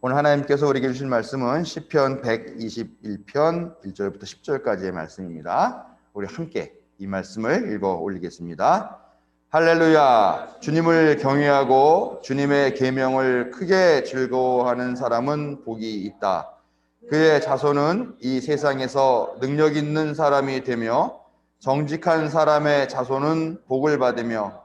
오늘 하나님께서 우리에게 주신 말씀은 시편 121편 1절부터 10절까지의 말씀입니다. 우리 함께 이 말씀을 읽어 올리겠습니다. 할렐루야! 주님을 경외하고 주님의 계명을 크게 즐거워하는 사람은 복이 있다. 그의 자손은 이 세상에서 능력 있는 사람이 되며 정직한 사람의 자손은 복을 받으며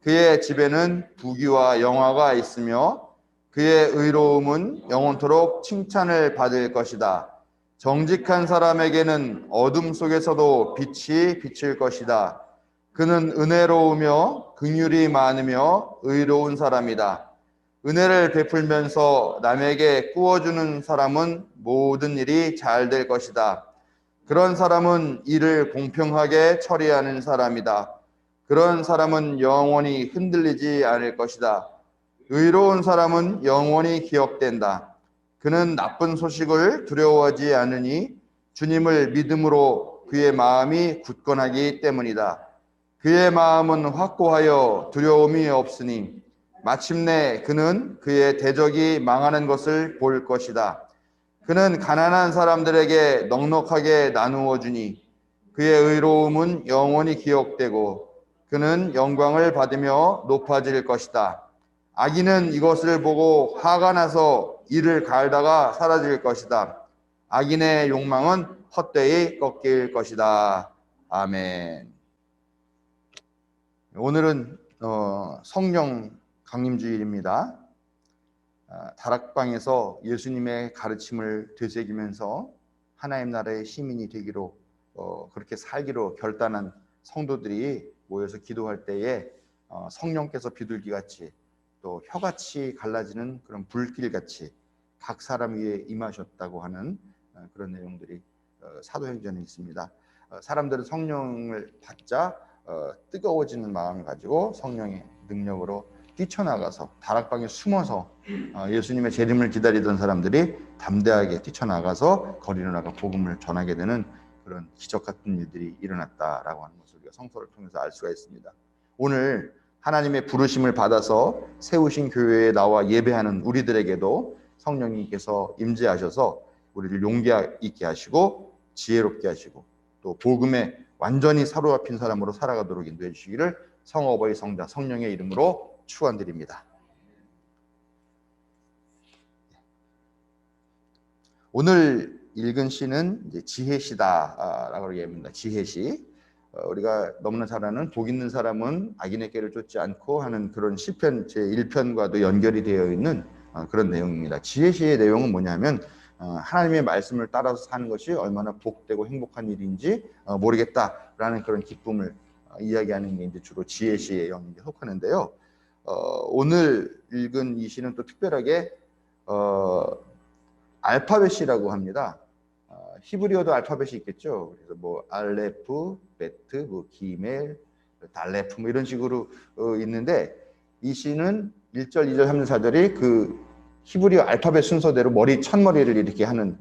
그의 집에는 부귀와 영화가 있으며 그의 의로움은 영원토록 칭찬을 받을 것이다. 정직한 사람에게는 어둠 속에서도 빛이 비칠 것이다. 그는 은혜로우며 긍휼이 많으며 의로운 사람이다. 은혜를 베풀면서 남에게 꾸어주는 사람은 모든 일이 잘 될 것이다. 그런 사람은 일을 공평하게 처리하는 사람이다. 그런 사람은 영원히 흔들리지 않을 것이다. 의로운 사람은 영원히 기억된다. 그는 나쁜 소식을 두려워하지 않으니 주님을 믿음으로 그의 마음이 굳건하기 때문이다. 그의 마음은 확고하여 두려움이 없으니 마침내 그는 그의 대적이 망하는 것을 볼 것이다. 그는 가난한 사람들에게 넉넉하게 나누어 주니 그의 의로움은 영원히 기억되고 그는 영광을 받으며 높아질 것이다. 악인은 이것을 보고 화가 나서 이를 갈다가 사라질 것이다. 악인의 욕망은 헛되이 꺾일 것이다. 아멘. 오늘은 성령 강림주일입니다. 다락방에서 예수님의 가르침을 되새기면서 하나님 나라의 시민이 되기로 그렇게 살기로 결단한 성도들이 모여서 기도할 때에 성령께서 비둘기같이 또 혀같이 갈라지는 그런 불길같이 각 사람 위에 임하셨다고 하는 그런 내용들이 사도행전에 있습니다. 사람들은 성령을 받자 뜨거워지는 마음을 가지고 성령의 능력으로 뛰쳐나가서 다락방에 숨어서 예수님의 재림을 기다리던 사람들이 담대하게 뛰쳐나가서 거리로 나가 복음을 전하게 되는 그런 기적 같은 일들이 일어났다라고 하는 것을 우리가 성서를 통해서 알 수가 있습니다. 오늘 하나님의 부르심을 받아서 세우신 교회에 나와 예배하는 우리들에게도 성령님께서 임재하셔서 우리를 용기 있게 하시고 지혜롭게 하시고 또 복음에 완전히 사로잡힌 사람으로 살아가도록 인도해 주시기를 성어버이 성자 성령의 이름으로 축원드립니다. 오늘 읽은 시는 이제 지혜시다라고 얘기합니다. 지혜시. 우리가 너무나 잘 아는 복 있는 사람은 악인의 길을 쫓지 않고 하는 그런 시편 제1편과도 연결이 되어 있는 그런 내용입니다. 지혜시의 내용은 뭐냐면 하나님의 말씀을 따라서 사는 것이 얼마나 복되고 행복한 일인지 모르겠다라는 그런 기쁨을 이야기하는 게 이제 주로 지혜시의 영역에 속하는데요. 오늘 읽은 이 시는 또 특별하게 알파벳이라고 합니다. 히브리어도 알파벳이 있겠죠. 그래서 뭐 알레프, 베트, 뭐 기멜, 달레프 뭐 이런 식으로 있는데 이 시는 1절, 2절, 3절, 4절이 그 히브리어 알파벳 순서대로 첫머리를 이렇게 하는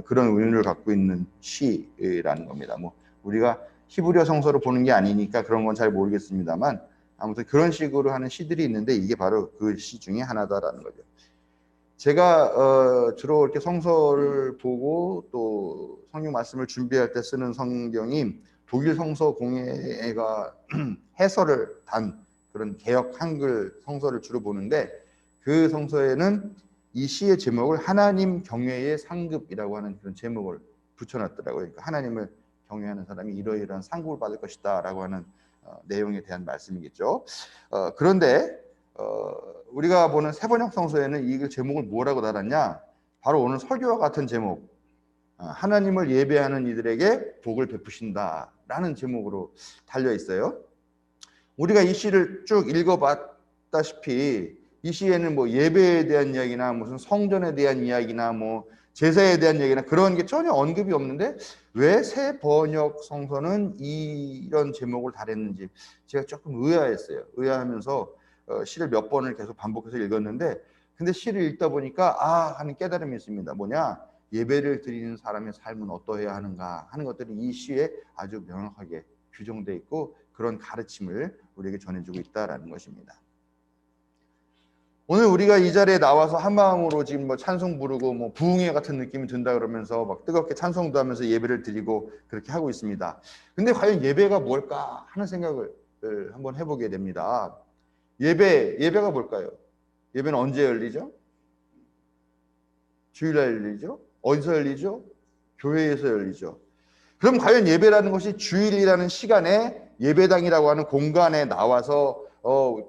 그런 의미를 갖고 있는 시라는 겁니다. 뭐 우리가 히브리어 성서를 보는 게 아니니까 그런 건 잘 모르겠습니다만 아무튼 그런 식으로 하는 시들이 있는데 이게 바로 그 시 중에 하나다라는 거죠. 제가 주로 이렇게 성서를 보고 또 성경 말씀을 준비할 때 쓰는 성경이 독일 성서 공예가 해설을 단 그런 개역 한글 성서를 주로 보는데 그 성서에는 이 시의 제목을 하나님 경외의 상급이라고 하는 그런 제목을 붙여놨더라고요. 그러니까 하나님을 경외하는 사람이 이러이러한 상급을 받을 것이다 라고 하는 내용에 대한 말씀이겠죠. 그런데 우리가 보는 세번역 성서에는 이 제목을 뭐라고 달았냐? 바로 오늘 설교와 같은 제목, 하나님을 예배하는 이들에게 복을 베푸신다라는 제목으로 달려 있어요. 우리가 이 시를 쭉 읽어봤다시피 이 시에는 뭐 예배에 대한 이야기나 무슨 성전에 대한 이야기나 뭐 제사에 대한 얘기나 그런 게 전혀 언급이 없는데 왜 새 번역 성서는 이런 제목을 달았는지 제가 조금 의아했어요. 의아하면서 시를 몇 번을 계속 반복해서 읽었는데 근데 시를 읽다 보니까 하는 깨달음이 있습니다. 뭐냐? 예배를 드리는 사람의 삶은 어떠해야 하는가 하는 것들이 이 시에 아주 명확하게 규정되어 있고 그런 가르침을 우리에게 전해주고 있다라는 것입니다. 오늘 우리가 이 자리에 나와서 한 마음으로 지금 뭐 찬송 부르고 뭐 부흥회 같은 느낌이 든다 그러면서 막 뜨겁게 찬송도 하면서 예배를 드리고 그렇게 하고 있습니다. 근데 과연 예배가 뭘까 하는 생각을 한번 해보게 됩니다. 예배가 뭘까요? 예배는 언제 열리죠? 주일날 열리죠? 어디서 열리죠? 교회에서 열리죠. 그럼 과연 예배라는 것이 주일이라는 시간에 예배당이라고 하는 공간에 나와서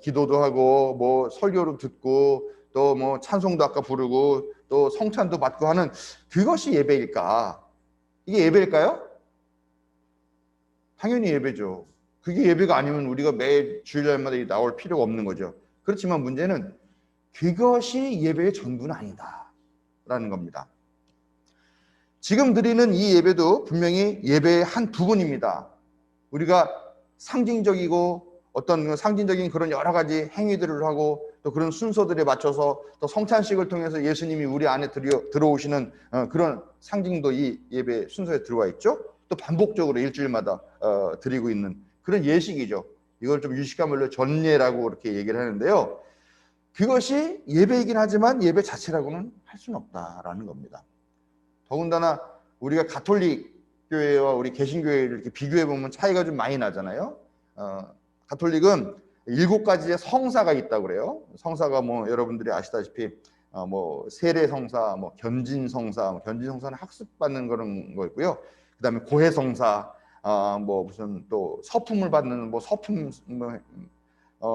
기도도 하고 뭐 설교도 듣고 또 뭐 찬송도 아까 부르고 또 성찬도 받고 하는 그것이 예배일까? 이게 예배일까요? 당연히 예배죠. 그게 예배가 아니면 우리가 매일 주일날마다 나올 필요가 없는 거죠. 그렇지만 문제는 그것이 예배의 전부는 아니다라는 겁니다. 지금 드리는 이 예배도 분명히 예배의 한 부분입니다. 우리가 상징적이고 어떤 상징적인 그런 여러 가지 행위들을 하고 또 그런 순서들에 맞춰서 또 성찬식을 통해서 예수님이 우리 안에 들어오시는 그런 상징도 이 예배 순서에 들어와 있죠. 또 반복적으로 일주일마다 드리고 있는 그런 예식이죠. 이걸 좀 유식한 전예라고 그렇게 얘기를 하는데요. 그것이 예배이긴 하지만 예배 자체라고는 할 수는 없다라는 겁니다. 더군다나 우리가 가톨릭 교회와 우리 개신교회를 이렇게 비교해 보면 차이가 좀 많이 나잖아요. 가톨릭은 7가지의 성사가 있다고 그래요. 성사가 뭐 여러분들이 아시다시피 뭐 세례 성사, 뭐 견진 성사, 견진 성사는 학습받는 그런 거고요. 그다음에 고해 성사, 뭐 무슨 또 서품을 받는 뭐 서품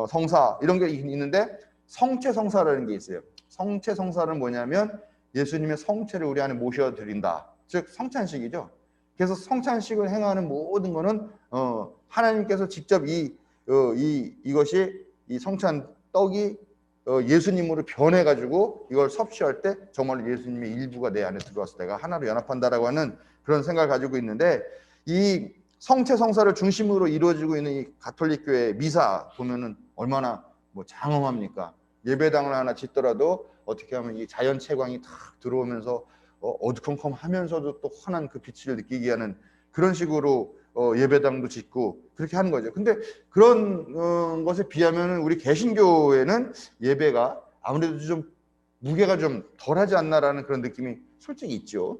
성사 이런 게 있는데 성체 성사라는 게 있어요. 성체 성사는 뭐냐면 예수님의 성체를 우리 안에 모셔드린다. 즉 성찬식이죠. 그래서 성찬식을 행하는 모든 것은 하나님께서 직접 이것이 이 성찬 떡이 예수님으로 변해가지고 이걸 섭취할 때 정말 예수님의 일부가 내 안에 들어와서 내가 하나로 연합한다라고 하는 그런 생각을 가지고 있는데 이 성체 성사를 중심으로 이루어지고 있는 이 가톨릭 교회 미사 보면은 얼마나 뭐 장엄합니까? 예배당을 하나 짓더라도 어떻게 하면 이 자연 채광이 탁 들어오면서 어두컴컴하면서도 또 환한 그 빛을 느끼게 하는 그런 식으로 예배당도 짓고 그렇게 하는 거죠. 근데 그런 것에 비하면 우리 개신교회는 예배가 아무래도 좀 무게가 좀 덜하지 않나라는 그런 느낌이 솔직히 있죠.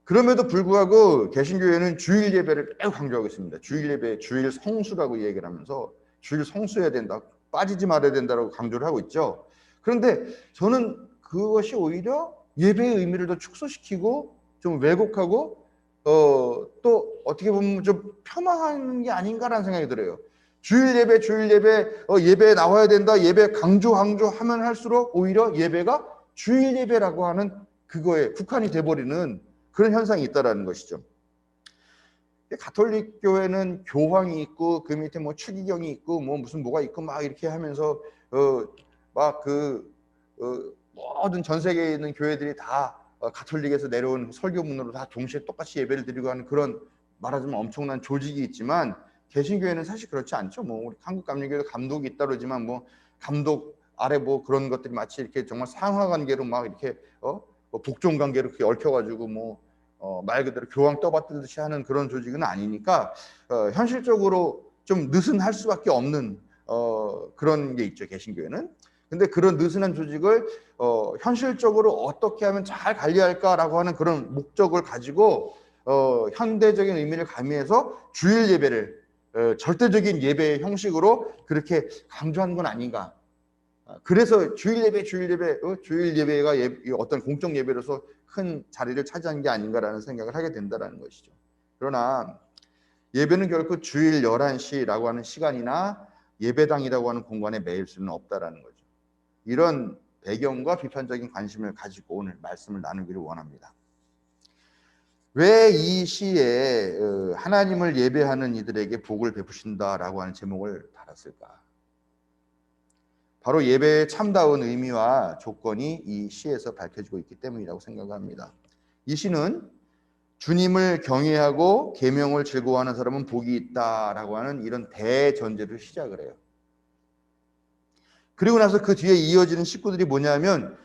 그럼에도 불구하고 개신교회는 주일 예배를 매우 강조하고 있습니다. 주일 예배, 주일 성수라고 얘기를 하면서 주일 성수해야 된다, 빠지지 말아야 된다라고 강조를 하고 있죠. 그런데 저는 그것이 오히려 예배의 의미를 더 축소시키고 좀 왜곡하고 또 어떻게 보면 좀 폄하하는 게 아닌가라는 생각이 들어요. 주일 예배, 예배에 나와야 된다, 예배 강조하면 할수록 오히려 예배가 주일 예배라고 하는 그거에 국한이 돼버리는 그런 현상이 있다라는 것이죠. 가톨릭 교회는 교황이 있고 그 밑에 뭐 추기경이 있고 뭐 무슨 뭐가 있고 막 이렇게 하면서 모든 전 세계에 있는 교회들이 다 가톨릭에서 내려온 설교문으로 다 동시에 똑같이 예배를 드리고 하는 그런 말하자면 엄청난 조직이 있지만 개신교회는 사실 그렇지 않죠. 뭐 우리 한국 감리교회도 감독이 있다 그러지만 뭐 감독 아래 뭐 그런 것들이 마치 이렇게 정말 상하 관계로 막 이렇게 뭐 복종 관계로 그렇게 얽혀가지고 말 그대로 교황 떠받들듯이 하는 그런 조직은 아니니까 현실적으로 좀 느슨할 수밖에 없는 그런 게 있죠, 개신교회는. 근데 그런 느슨한 조직을 현실적으로 어떻게 하면 잘 관리할까라고 하는 그런 목적을 가지고 현대적인 의미를 가미해서 주일 예배를 절대적인 예배의 형식으로 그렇게 강조한 건 아닌가. 그래서 주일 예배가 어떤 공적 예배로서 큰 자리를 차지한 게 아닌가라는 생각을 하게 된다는 것이죠. 그러나 예배는 결코 주일 11시라고 하는 시간이나 예배당이라고 하는 공간에 매일 수는 없다라는 거죠. 이런 배경과 비판적인 관심을 가지고 오늘 말씀을 나누기를 원합니다. 왜 이 시에 하나님을 예배하는 이들에게 복을 베푸신다라고 하는 제목을 달았을까? 바로 예배의 참다운 의미와 조건이 이 시에서 밝혀지고 있기 때문이라고 생각합니다. 이 시는 주님을 경외하고 계명을 즐거워하는 사람은 복이 있다라고 하는 이런 대전제를 시작을 해요. 그리고 나서 그 뒤에 이어지는 식구들이 뭐냐면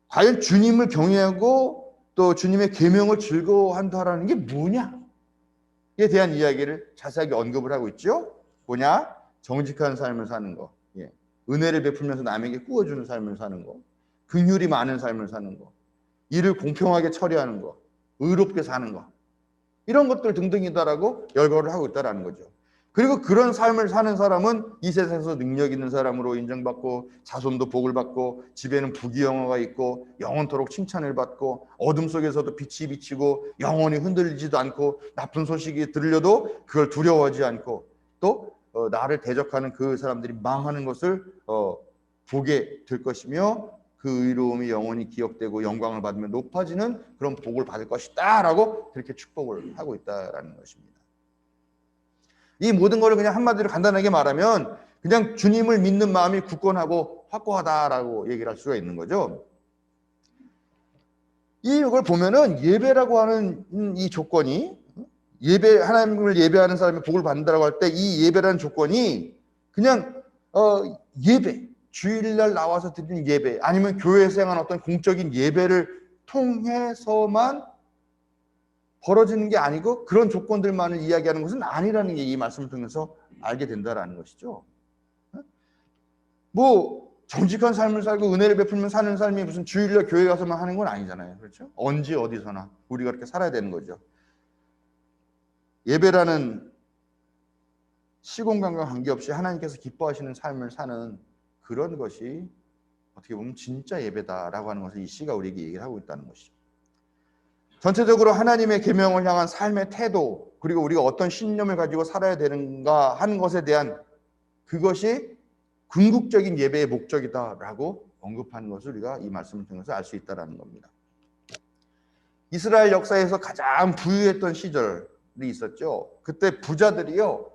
과연 주님을 경외하고 또 주님의 계명을 즐거워한다라는 게 뭐냐에 대한 이야기를 자세하게 언급을 하고 있죠. 뭐냐? 정직한 삶을 사는 거. 은혜를 베풀면서 남에게 구워주는 삶을 사는 거, 긍휼이 많은 삶을 사는 거, 일을 공평하게 처리하는 거, 의롭게 사는 거, 이런 것들 등등이다라고 열거를 하고 있다라는 거죠. 그리고 그런 삶을 사는 사람은 이 세상에서 능력 있는 사람으로 인정받고 자손도 복을 받고 집에는 부귀영화가 있고 영원토록 칭찬을 받고 어둠 속에서도 빛이 비치고 영원히 흔들리지도 않고 나쁜 소식이 들려도 그걸 두려워하지 않고 또 나를 대적하는 그 사람들이 망하는 것을 보게 될 것이며 그 의로움이 영원히 기억되고 영광을 받으며 높아지는 그런 복을 받을 것이다 라고 그렇게 축복을 하고 있다라는 것입니다. 이 모든 것을 그냥 한마디로 간단하게 말하면 그냥 주님을 믿는 마음이 굳건하고 확고하다라고 얘기를 할 수가 있는 거죠. 이걸 보면은 예배라고 하는 이 조건이 하나님을 예배하는 사람이 복을 받는다라고 할 때 이 예배라는 조건이 그냥 예배, 주일날 나와서 드리는 예배 아니면 교회에서 행한 어떤 공적인 예배를 통해서만 벌어지는 게 아니고 그런 조건들만을 이야기하는 것은 아니라는 게 이 말씀을 통해서 알게 된다라는 것이죠. 뭐 정직한 삶을 살고 은혜를 베풀면 사는 삶이 무슨 주일날 교회 가서만 하는 건 아니잖아요. 그렇죠? 언제 어디서나 우리가 그렇게 살아야 되는 거죠. 예배라는 시공간과 관계없이 하나님께서 기뻐하시는 삶을 사는 그런 것이 어떻게 보면 진짜 예배다라고 하는 것을 이 시가 우리에게 얘기를 하고 있다는 것이죠. 전체적으로 하나님의 계명을 향한 삶의 태도 그리고 우리가 어떤 신념을 가지고 살아야 되는가 하는 것에 대한 그것이 궁극적인 예배의 목적이다라고 언급하는 것을 우리가 이 말씀을 통해서 알 수 있다는 겁니다. 이스라엘 역사에서 가장 부유했던 시절이 있었죠. 그때 부자들이요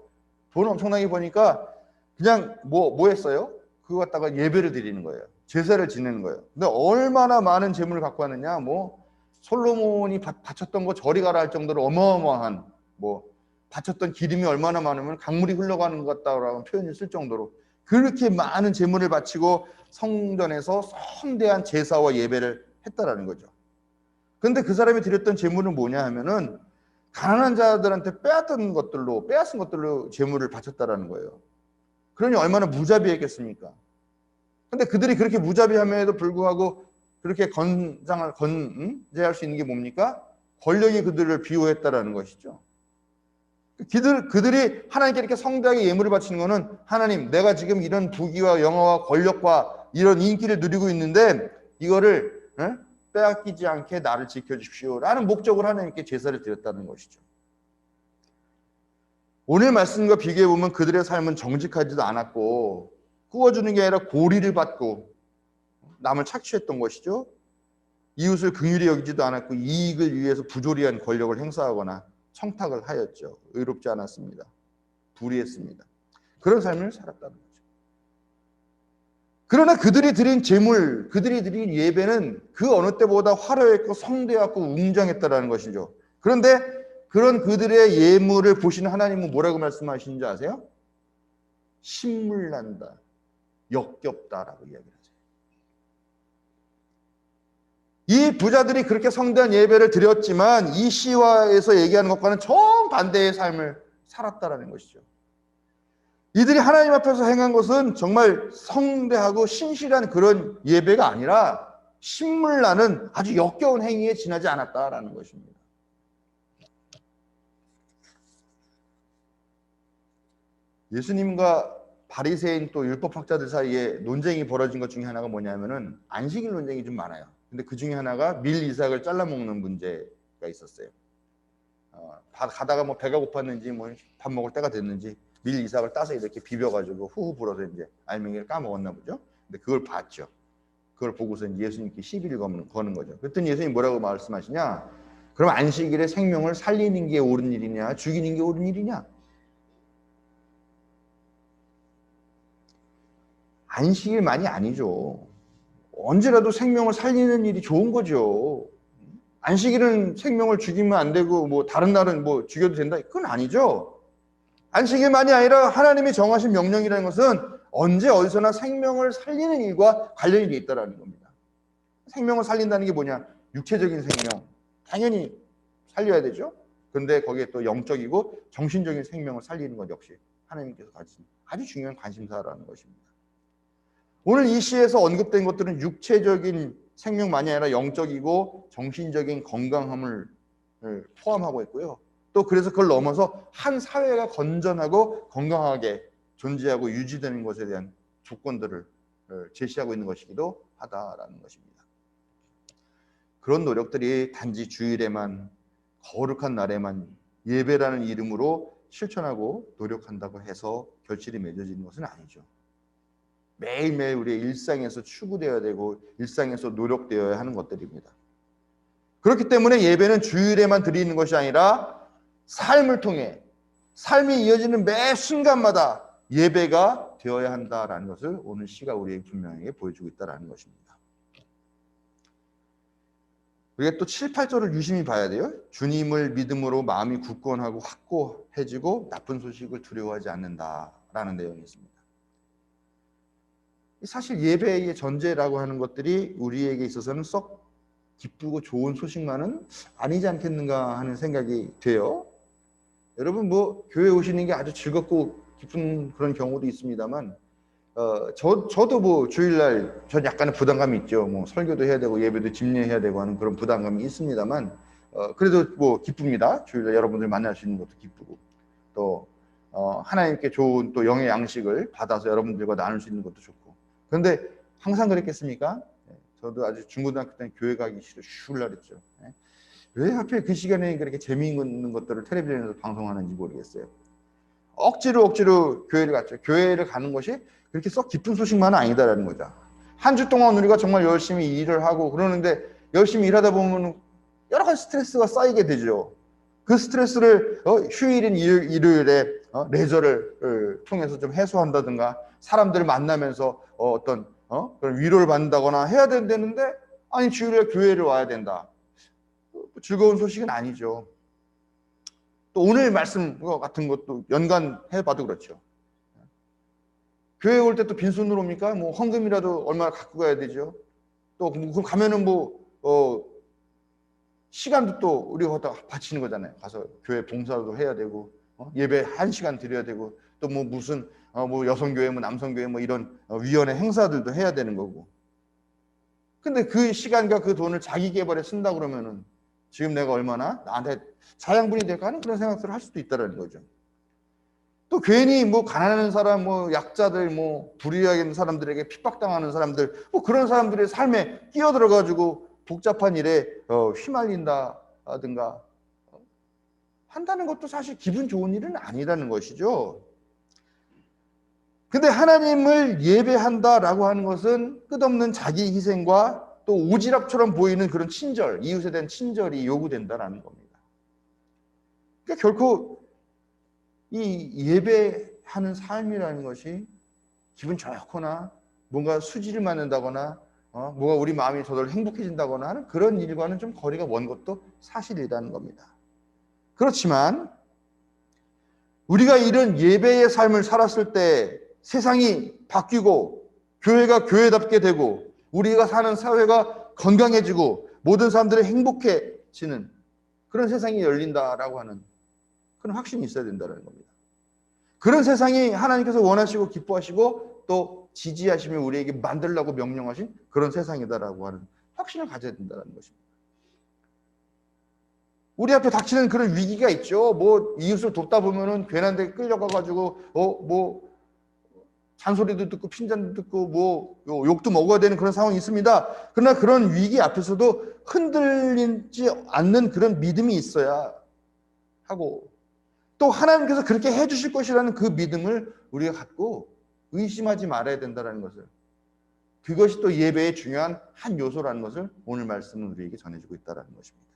돈 엄청나게 버니까 그냥 뭐 했어요? 그거 갖다가 예배를 드리는 거예요. 제사를 지내는 거예요. 근데 얼마나 많은 재물을 갖고 왔느냐? 뭐 솔로몬이 바쳤던 거 저리 가라 할 정도로 어마어마한 바쳤던 기름이 얼마나 많으면 강물이 흘러가는 것 같다라는 표현을 쓸 정도로 그렇게 많은 재물을 바치고 성전에서 성대한 제사와 예배를 했다라는 거죠. 그런데 그 사람이 드렸던 재물은 뭐냐 하면은 가난한 자들한테 빼앗은 것들로 재물을 바쳤다라는 거예요. 그러니 얼마나 무자비했겠습니까? 근데 그들이 그렇게 무자비함에도 불구하고 그렇게 건재할 수 있는 게 뭡니까? 권력이 그들을 비호했다라는 것이죠. 그들이 하나님께 이렇게 성대하게 예물을 바치는 것은 하나님, 내가 지금 이런 부귀와 영화와 권력과 이런 인기를 누리고 있는데 이거를 빼앗기지 않게 나를 지켜주십시오 라는 목적으로 하나님께 제사를 드렸다는 것이죠. 오늘 말씀과 비교해 보면 그들의 삶은 정직하지도 않았고 구워주는 게 아니라 고리를 받고 남을 착취했던 것이죠. 이웃을 긍휼히 여기지도 않았고 이익을 위해서 부조리한 권력을 행사하거나 청탁을 하였죠. 의롭지 않았습니다. 불의했습니다. 그런 삶을 살았다는 거죠. 그러나 그들이 드린 제물, 그들이 드린 예배는 그 어느 때보다 화려했고 성대했고 웅장했다는 것이죠. 그런데 그런 그들의 예물을 보시는 하나님은 뭐라고 말씀하시는지 아세요? 신물난다, 역겹다라고 이야기를 하세요. 이 부자들이 그렇게 성대한 예배를 드렸지만 이 시와에서 얘기하는 것과는 정반대의 삶을 살았다라는 것이죠. 이들이 하나님 앞에서 행한 것은 정말 성대하고 신실한 그런 예배가 아니라 신물나는 아주 역겨운 행위에 지나지 않았다라는 것입니다. 예수님과 바리새인 또 율법학자들 사이에 논쟁이 벌어진 것 중에 하나가 뭐냐면은 안식일 논쟁이 좀 많아요. 근데 그 중에 하나가 밀 이삭을 잘라 먹는 문제가 있었어요. 가다가 배가 고팠는지 밥 먹을 때가 됐는지 밀 이삭을 따서 이렇게 비벼가지고 후후 불어서 이제 알맹이를 까먹었나 보죠. 근데 그걸 봤죠. 그걸 보고서 예수님께 시비를 거는 거죠. 그랬더니 예수님 뭐라고 말씀하시냐? 그럼 안식일에 생명을 살리는 게 옳은 일이냐, 죽이는 게 옳은 일이냐? 안식일만이 아니죠. 언제라도 생명을 살리는 일이 좋은 거죠. 안식일은 생명을 죽이면 안 되고 다른 날은 죽여도 된다. 그건 아니죠. 안식일만이 아니라 하나님이 정하신 명령이라는 것은 언제 어디서나 생명을 살리는 일과 관련이 돼 있다는 겁니다. 생명을 살린다는 게 뭐냐? 육체적인 생명 당연히 살려야 되죠. 그런데 거기에 또 영적이고 정신적인 생명을 살리는 것 역시 하나님께서 가진 아주 중요한 관심사라는 것입니다. 오늘 이 시에서 언급된 것들은 육체적인 생명만이 아니라 영적이고 정신적인 건강함을 포함하고 있고요. 또 그래서 그걸 넘어서 한 사회가 건전하고 건강하게 존재하고 유지되는 것에 대한 조건들을 제시하고 있는 것이기도 하다라는 것입니다. 그런 노력들이 단지 주일에만, 거룩한 날에만 예배라는 이름으로 실천하고 노력한다고 해서 결실이 맺어지는 것은 아니죠. 매일매일 우리의 일상에서 추구되어야 되고 일상에서 노력되어야 하는 것들입니다. 그렇기 때문에 예배는 주일에만 드리는 것이 아니라 삶을 통해 삶이 이어지는 매 순간마다 예배가 되어야 한다라는 것을 오늘 시가 우리에게 분명하게 보여주고 있다는 것입니다. 우리가 또 7, 8절을 유심히 봐야 돼요. 주님을 믿음으로 마음이 굳건하고 확고해지고 나쁜 소식을 두려워하지 않는다라는 내용이 있습니다. 사실 예배의 전제라고 하는 것들이 우리에게 있어서는 썩 기쁘고 좋은 소식만은 아니지 않겠는가 하는 생각이 돼요. 여러분 뭐 교회 오시는 게 아주 즐겁고 기쁜 그런 경우도 있습니다만 저도 뭐 주일날 전 약간의 부담감이 있죠. 뭐 설교도 해야 되고 예배도 집례해야 되고 하는 그런 부담감이 있습니다만 그래도 뭐 기쁩니다. 주일날 여러분들 만날 수 있는 것도 기쁘고 또 하나님께 좋은 또 영의 양식을 받아서 여러분들과 나눌 수 있는 것도 좋고. 그런데 항상 그랬겠습니까? 저도 아주 중고등학교 때는 교회 가기 쉬울라 그랬죠. 왜 하필 그 시간에 그렇게 재미있는 것들을 텔레비전에서 방송하는지 모르겠어요. 억지로 교회를 갔죠. 교회를 가는 것이 그렇게 썩 기쁜 소식만은 아니다라는 거죠. 한 주 동안 우리가 정말 열심히 일을 하고 그러는데 열심히 일하다 보면 여러 가지 스트레스가 쌓이게 되죠. 그 스트레스를 휴일인 일요일에 레저를 통해서 좀 해소한다든가 사람들을 만나면서 어떤 그런 위로를 받는다거나 해야 되는데 아니 주일에 교회를 와야 된다. 즐거운 소식은 아니죠. 또 오늘 말씀 같은 것도 연관해봐도 그렇죠. 교회 올 때 또 빈손으로 옵니까? 뭐 헌금이라도 얼마나 갖고 가야 되죠. 또 가면은 시간도 또 우리가 갖다 바치는 거잖아요. 가서 교회 봉사도 해야 되고 예배 1시간 드려야 되고 또 뭐 무슨 뭐 여성교회 뭐 남성교회 뭐 이런 위원회 행사들도 해야 되는 거고. 근데 그 시간과 그 돈을 자기 개발에 쓴다 그러면은 지금 내가 얼마나 나한테 자양분이 될까 하는 그런 생각들을 할 수도 있다는 거죠. 또 괜히 뭐 가난한 사람, 뭐 약자들, 뭐 불의하게 사람들에게 핍박당하는 사람들, 뭐 그런 사람들의 삶에 끼어들어가지고 복잡한 일에 휘말린다든가 한다는 것도 사실 기분 좋은 일은 아니라는 것이죠. 근데 하나님을 예배한다라고 하는 것은 끝없는 자기 희생과 또 오지랖처럼 보이는 그런 친절, 이웃에 대한 친절이 요구된다라는 겁니다. 그러니까 결코 이 예배하는 삶이라는 것이 기분 좋거나 뭔가 수지를 맞는다거나 뭔가 우리 마음이 저절로 행복해진다거나 하는 그런 일과는 좀 거리가 먼 것도 사실이라는 겁니다. 그렇지만 우리가 이런 예배의 삶을 살았을 때 세상이 바뀌고 교회가 교회답게 되고 우리가 사는 사회가 건강해지고 모든 사람들이 행복해지는 그런 세상이 열린다라고 하는 그런 확신이 있어야 된다는 겁니다. 그런 세상이 하나님께서 원하시고 기뻐하시고 또 지지하시며 우리에게 만들라고 명령하신 그런 세상이다라고 하는 확신을 가져야 된다는 것입니다. 우리 앞에 닥치는 그런 위기가 있죠. 뭐 이웃을 돕다 보면은 괜한 데 끌려가가지고 뭐 잔소리도 듣고 핀잔도 듣고 뭐 욕도 먹어야 되는 그런 상황이 있습니다. 그러나 그런 위기 앞에서도 흔들리지 않는 그런 믿음이 있어야 하고 또 하나님께서 그렇게 해주실 것이라는 그 믿음을 우리가 갖고 의심하지 말아야 된다는 것을 그것이 또 예배의 중요한 한 요소라는 것을 오늘 말씀은 우리에게 전해주고 있다는 것입니다.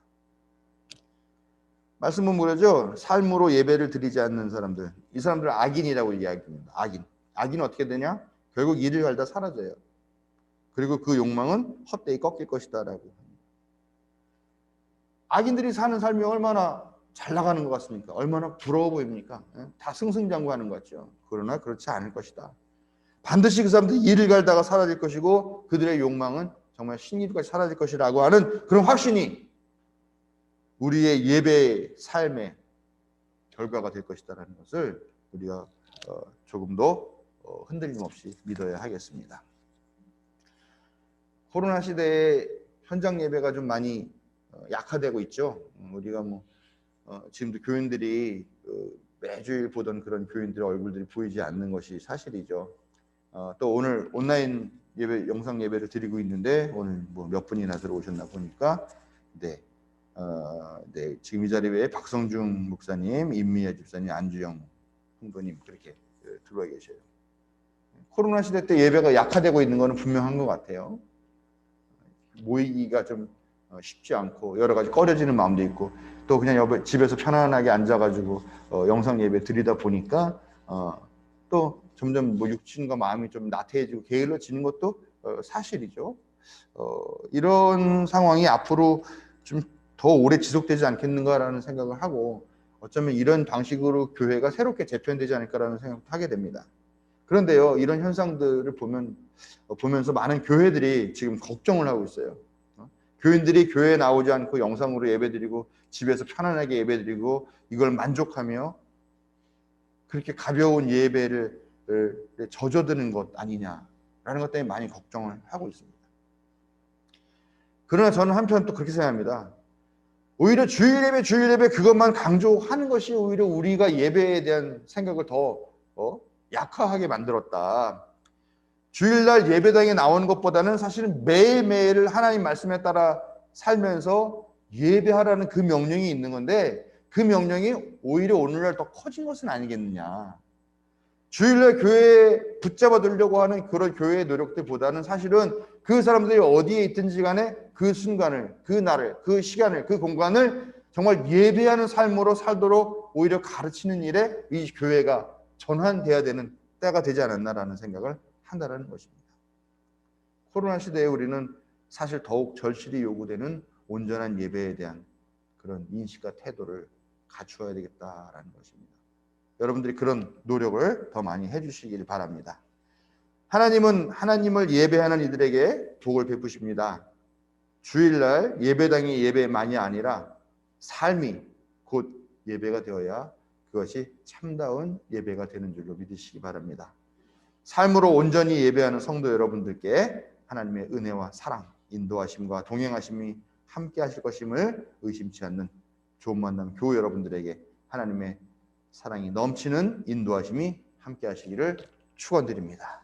말씀은 뭐라죠? 삶으로 예배를 드리지 않는 사람들, 이 사람들은 악인이라고 이야기합니다. 악인은 어떻게 되냐? 결국 이를 갈다 사라져요. 그리고 그 욕망은 헛되이 꺾일 것이다 라고 합니다. 악인들이 사는 삶이 얼마나 잘 나가는 것 같습니까? 얼마나 부러워 보입니까? 다 승승장구하는 것 같죠. 그러나 그렇지 않을 것이다. 반드시 그 사람들이 이를 갈다가 사라질 것이고 그들의 욕망은 정말 신일까지 사라질 것이라고 하는 그런 확신이 우리의 예배의 삶의 결과가 될 것이다라는 것을 우리가 조금 더 흔들림 없이 믿어야 하겠습니다. 코로나 시대에 현장 예배가 좀 많이 약화되고 있죠. 우리가 뭐 지금도 교인들이 매주일 보던 그런 교인들의 얼굴들이 보이지 않는 것이 사실이죠. 또 오늘 온라인 예배, 영상 예배를 드리고 있는데 오늘 뭐 몇 분이나 들어오셨나 보니까 네, 지금 이 자리에 박성중 목사님, 임미애 집사님, 안주영 성도님 그렇게 들어와 계셔요. 코로나 시대 때 예배가 약화되고 있는 것은 분명한 것 같아요. 모이기가 좀 쉽지 않고 여러 가지 꺼려지는 마음도 있고 또 그냥 집에서 편안하게 앉아가지고 영상 예배 드리다 보니까 또 점점 뭐 육신과 마음이 좀 나태해지고 게을러지는 것도 사실이죠. 이런 상황이 앞으로 좀 더 오래 지속되지 않겠는가라는 생각을 하고 어쩌면 이런 방식으로 교회가 새롭게 재편되지 않을까라는 생각도 하게 됩니다. 그런데요, 이런 현상들을 보면서 많은 교회들이 지금 걱정을 하고 있어요. 교인들이 교회에 나오지 않고 영상으로 예배드리고 집에서 편안하게 예배드리고 이걸 만족하며 그렇게 가벼운 예배를 젖어드는 것 아니냐라는 것 때문에 많이 걱정을 하고 있습니다. 그러나 저는 한편 또 그렇게 생각합니다. 오히려 주일 예배 그것만 강조하는 것이 오히려 우리가 예배에 대한 생각을 더 약화하게 만들었다. 주일날 예배당에 나오는 것보다는 사실은 매일매일 하나님 말씀에 따라 살면서 예배하라는 그 명령이 있는 건데 그 명령이 오히려 오늘날 더 커진 것은 아니겠느냐. 주일날 교회에 붙잡아 두려고 하는 그런 교회의 노력들보다는 사실은 그 사람들이 어디에 있든지 간에 그 순간을, 그 날을, 그 시간을, 그 공간을 정말 예배하는 삶으로 살도록 오히려 가르치는 일에 이 교회가 전환돼야 되는 때가 되지 않았나라는 생각을 한다는 것입니다. 코로나 시대에 우리는 사실 더욱 절실히 요구되는 온전한 예배에 대한 그런 인식과 태도를 갖추어야 되겠다라는 것입니다. 여러분들이 그런 노력을 더 많이 해주시길 바랍니다. 하나님은 하나님을 예배하는 이들에게 복을 베푸십니다. 주일날 예배당이 예배만이 아니라 삶이 곧 예배가 되어야 그것이 참다운 예배가 되는 줄로 믿으시기 바랍니다. 삶으로 온전히 예배하는 성도 여러분들께 하나님의 은혜와 사랑, 인도하심과 동행하심이 함께 하실 것임을 의심치 않는 좋은 만남 교우 여러분들에게 하나님의 사랑이 넘치는 인도하심이 함께 하시기를 축원드립니다.